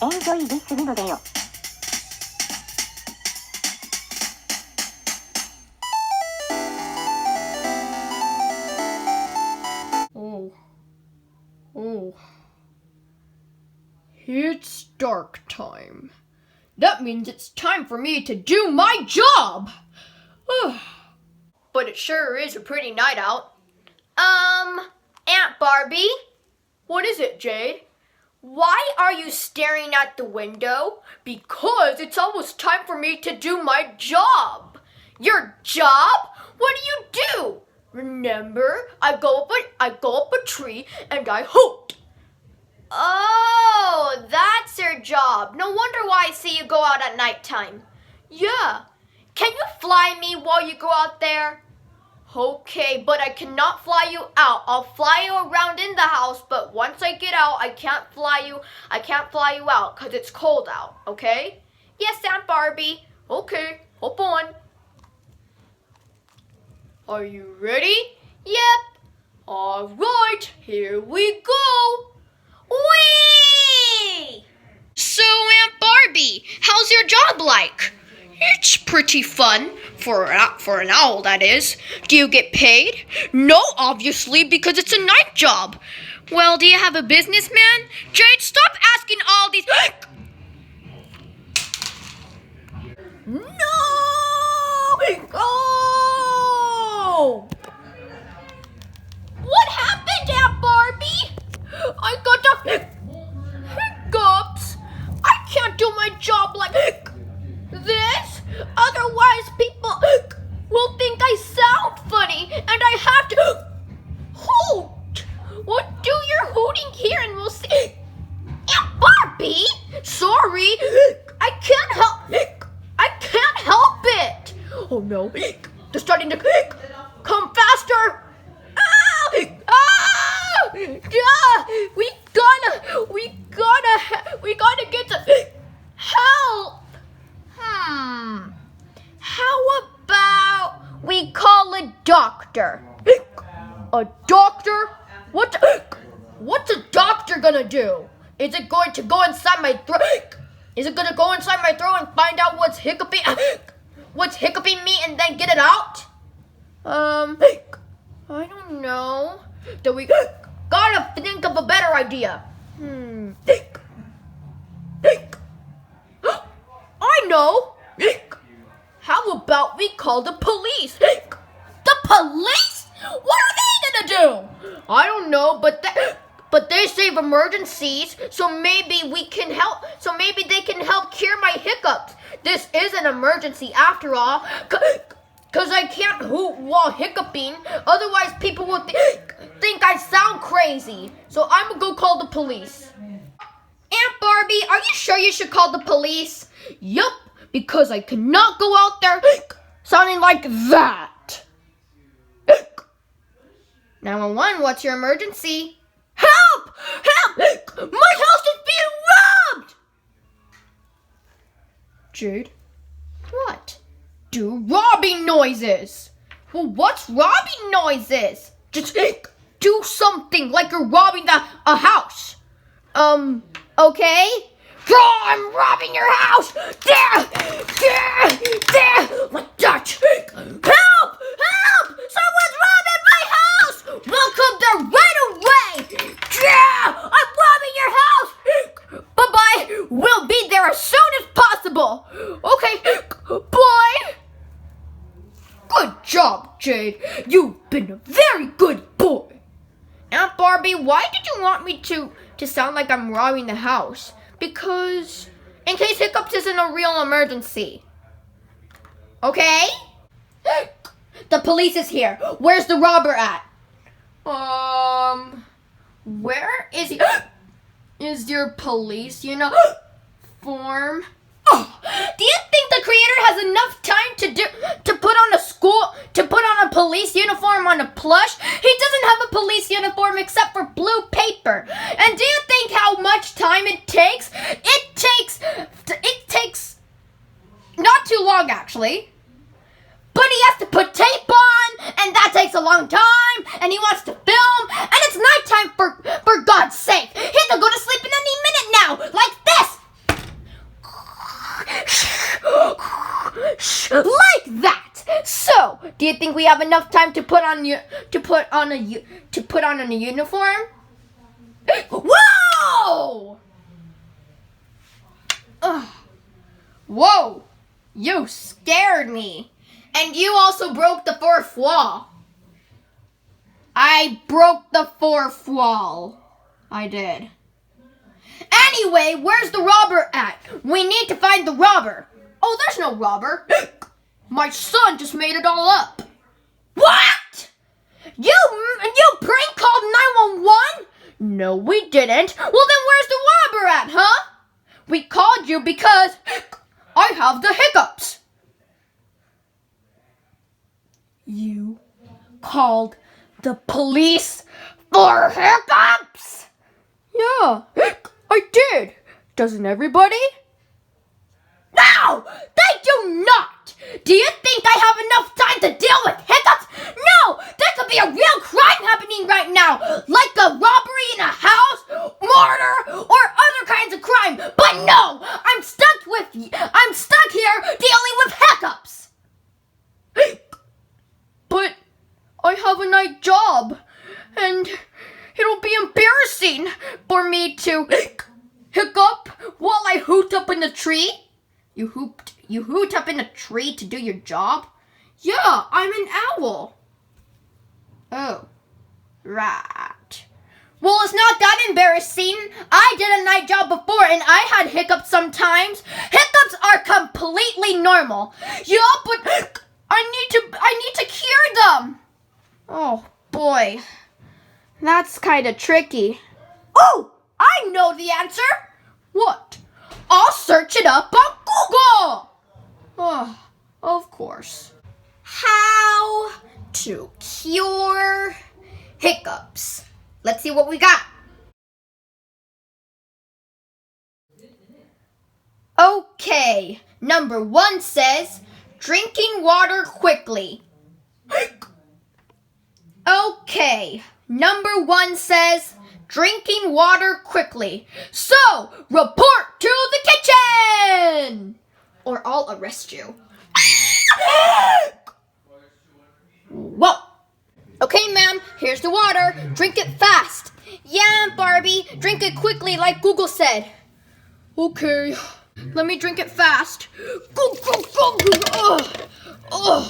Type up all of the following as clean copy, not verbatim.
エンジョイリスニングよ。Oh. It's dark time. That means it's time for me to do my job! But it sure is a pretty night out. Aunt Barbie? What is it, Jade? Why are you staring at the window? Because it's almost time for me to do my job. Your job? What do you do? Remember, I go up a tree and I hoot. Oh, that's your job. No wonder why I see you go out at nighttime. Yeah. Can you fly me while you go out there? Okay, but I cannot fly you out. I'll fly you around in the house, but once I get out, I can't fly you out because it's cold out, okay? Yes, Aunt Barbie. Okay, hop on. Are you ready? Yep. All right, here we go. Whee! So, Aunt Barbie, how's your job like? It's pretty fun, for an owl, that is. Do you get paid? No, obviously, because it's a night job. Well, do you have a business, man? Jade, stop asking all these... No! Oh! What happened, Aunt Barbie? I got the hiccups. I can't do my job like this. Otherwise, people will think I sound funny, and I have to hoot. Well, do your hooting here, and we'll see. Aunt Barbie, sorry, I can't help it. Oh no, they're starting to come faster. We gotta get to help. How about we call a doctor? A doctor? What's a doctor gonna do? Is it going to go inside my throat? Is it gonna go inside my throat and find out what's hiccuping me and then get it out? I don't know. Do we gotta think of a better idea? I know. How about we call the police? The police? What are they gonna do? I don't know, but they save emergencies, so maybe we can help. So maybe they can help cure my hiccups. This is an emergency after all. Cause I can't hoot while hiccuping, otherwise people will think I sound crazy. So I'm gonna go call the police. Aunt Barbie, are you sure you should call the police? Yup, because I cannot go out there sounding like that. 911, what's your emergency? Help! Help! My house is being robbed! Jade? What? Do robbing noises. Well, what's robbing noises? Just do something like you're robbing a house. Okay? Oh, I'm robbing your house. There. Like that. Help! Help! Someone's robbing my house. Welcome there right away. I'm robbing your house. Bye-bye. We'll be there as soon as possible. Okay. Bye. Good job, Jade. You've been a very good boy. Aunt Barbie, why did you want me to sound like I'm robbing the house? Because, in case Hiccups isn't a real emergency. Okay? The police is here. Where's the robber at? Where is he? Is your police uniform? Oh, do you think the creator has enough time to put on a police uniform on a plush? He doesn't have a police uniform except for blue paper. And do you think how much time it takes? It takes not too long actually. But he has to put tape on, and that takes a long time, and he wants to film, and it's nighttime for God's sake. He can go to sleep in any minute now, like this. Like that. So, do you think we have enough time to put on a uniform? Whoa! Whoa! You scared me. And you also broke the fourth wall. I broke the fourth wall. I did. Anyway, where's the robber at? We need to find the robber. Oh, there's no robber. My son just made it all up. What? You prank called 911? No, we didn't. Well, then where's the robber at, huh? We called you because I have the hiccups. You called the police for hiccups? Yeah, I did. Doesn't everybody? No, they do not. Do you think I have enough time to deal with hiccups? No, there could be a real crime happening right now, like a robbery in a house, murder, or other kinds of crime. But no, I'm stuck here dealing with hiccups. But I have a night job, and it'll be embarrassing for me to hiccup while I hoot up in the tree. You hoot up in a tree to do your job? Yeah, I'm an owl. Oh, right. Well, it's not that embarrassing. I did a night job before and I had hiccups sometimes. Hiccups are completely normal. Yeah, but I need to cure them. Oh, boy. That's kind of tricky. Oh, I know the answer. What? I'll search it up on Google. Oh, of course. How to cure hiccups. Let's see what we got. Okay, number 1 says, drinking water quickly. Okay, number 1 says, drinking water quickly. So, report to the kitchen! Or I'll arrest you. Whoa! Okay, ma'am, here's the water. Drink it fast. Yeah, Barbie, drink it quickly like Google said. Okay, let me drink it fast. Go, go, go, go.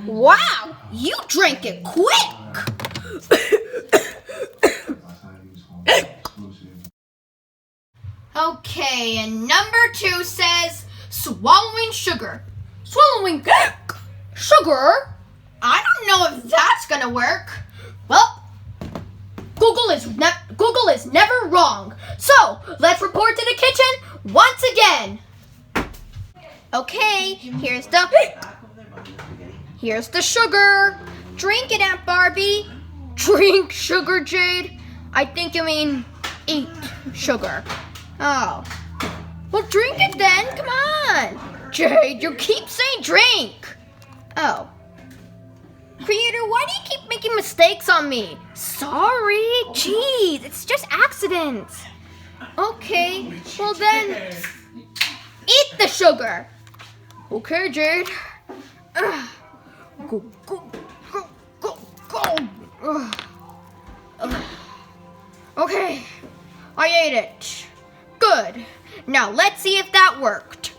Wow, you drank it quick. Okay, and number 2 says swallowing sugar. Swallowing sugar? I don't know if that's gonna work. Well, Google is never wrong. So, let's report to the kitchen once again. Okay, here's the sugar. Drink it, Aunt Barbie. Drink sugar, Jade? I think you mean eat sugar. Oh. Well, drink it then. Come on. Jade, you keep saying drink. Oh. Creator, why do you keep making mistakes on me? Sorry. Jeez, it's just accidents. Okay, well then, eat the sugar. Okay, Jade. Go, go, go, go, go. Okay, I ate it. Good. Now let's see if that worked.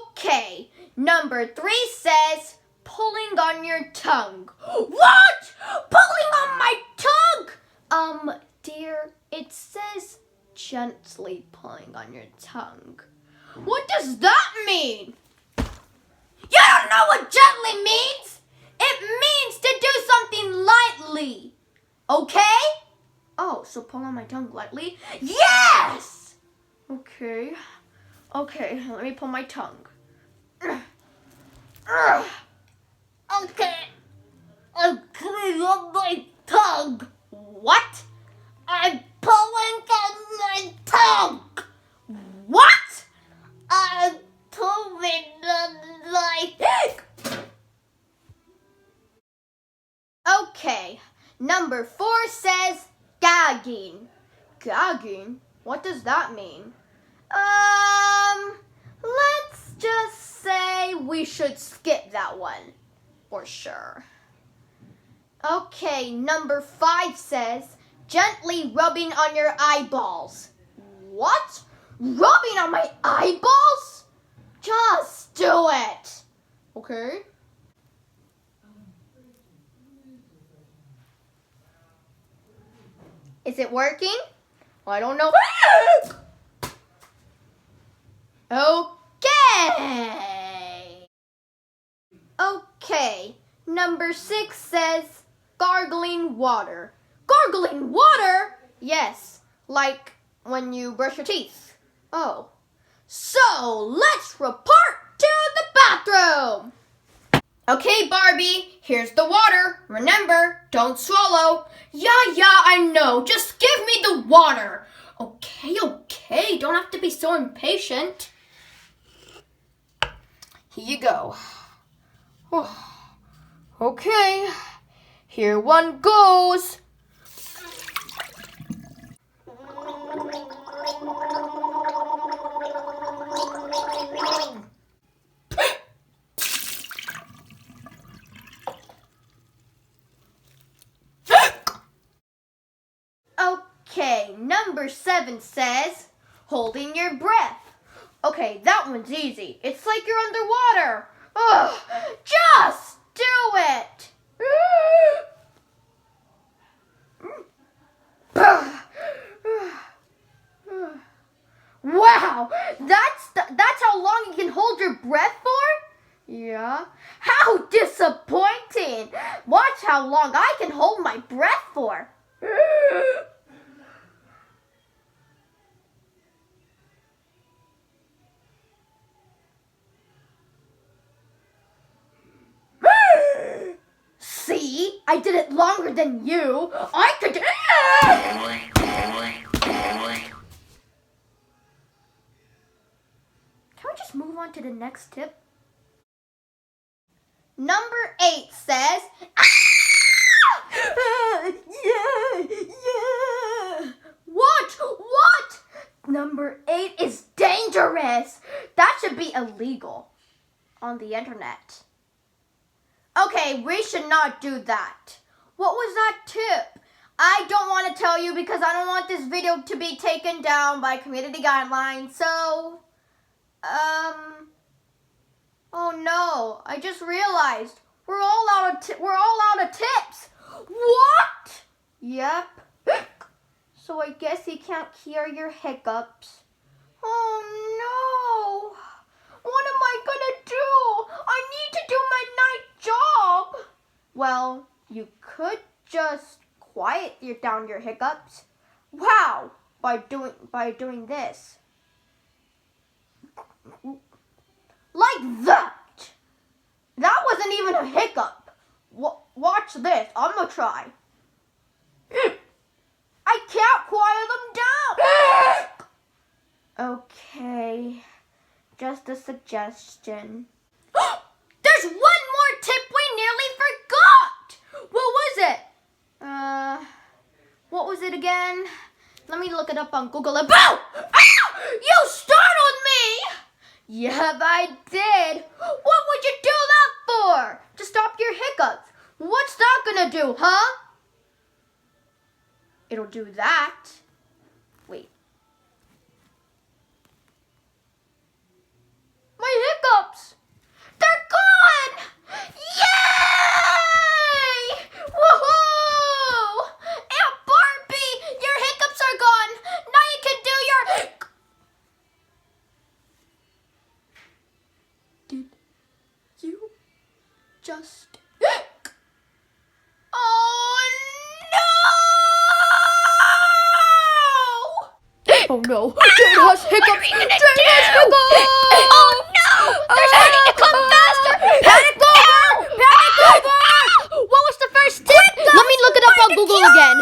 Okay, number 3 says pulling on your tongue. What? Pulling on my tongue? Dear, it says gently pulling on your tongue. What does that mean? You don't know what gently means? It means to do something lightly. Okay? Oh, so pull on my tongue lightly? Yes! Okay. Okay, let me pull my tongue. Okay. I'm pulling on my tongue. What? I'm pulling on my tongue. What? I'm pulling on my tongue. Okay, number 4 says gagging. Gagging? What does that mean? Let's just say we should skip that one. For sure. Okay, number 5 says, gently rubbing on your eyeballs. What? Rubbing on my eyeballs? Just do it. Okay. Is it working? I don't know. Okay. Okay. Number 6 says gargling water. Gargling water? Yes, like when you brush your teeth. Oh. So, let's report to the bathroom. Okay, Barbie, here's the water. Remember, don't swallow. Yeah, I know. Just give me the water. Okay. Don't have to be so impatient. Here you go. Okay, here one goes. Okay, number 7 says, holding your breath. Okay, that one's easy. It's like you're underwater. Ugh, just do it. Wow, that's how long you can hold your breath for? Yeah. How disappointing. Watch how long I can hold my breath for. See? I did it longer than you. I could do... Can we just move on to the next tip? Number 8 says... Yeah. What? Number 8 is dangerous. That should be illegal on the internet. Okay, we should not do that. What was that tip? I don't want to tell you because I don't want this video to be taken down by community guidelines. So, oh no, I just realized we're all out of tips. What? Yep. So I guess you can't cure your hiccups. Oh no. What am I gonna do? I need to do my night job. Well, you could just quiet down your hiccups. Wow, by doing this. Like that. That wasn't even a hiccup. Watch this. I'm gonna try. I can't quiet them down. Okay. Just a suggestion. There's one more tip we nearly forgot! What was it? What was it again? Let me look it up on Google. Boom! Ah! You startled me! Yep, I did. What would you do that for? To stop your hiccups. What's that gonna do, huh? It'll do that. Wait. My hiccups! They're gone! Yay! Woohoo! Aunt Barbie, your hiccups are gone. Now you can do your... Did you just... Oh no! Oh no, Jane has hiccups! Jane has hiccups! Oh no! They're starting to come faster! Panic over! Panic over! What was the first tip? Let me look it up on Google again.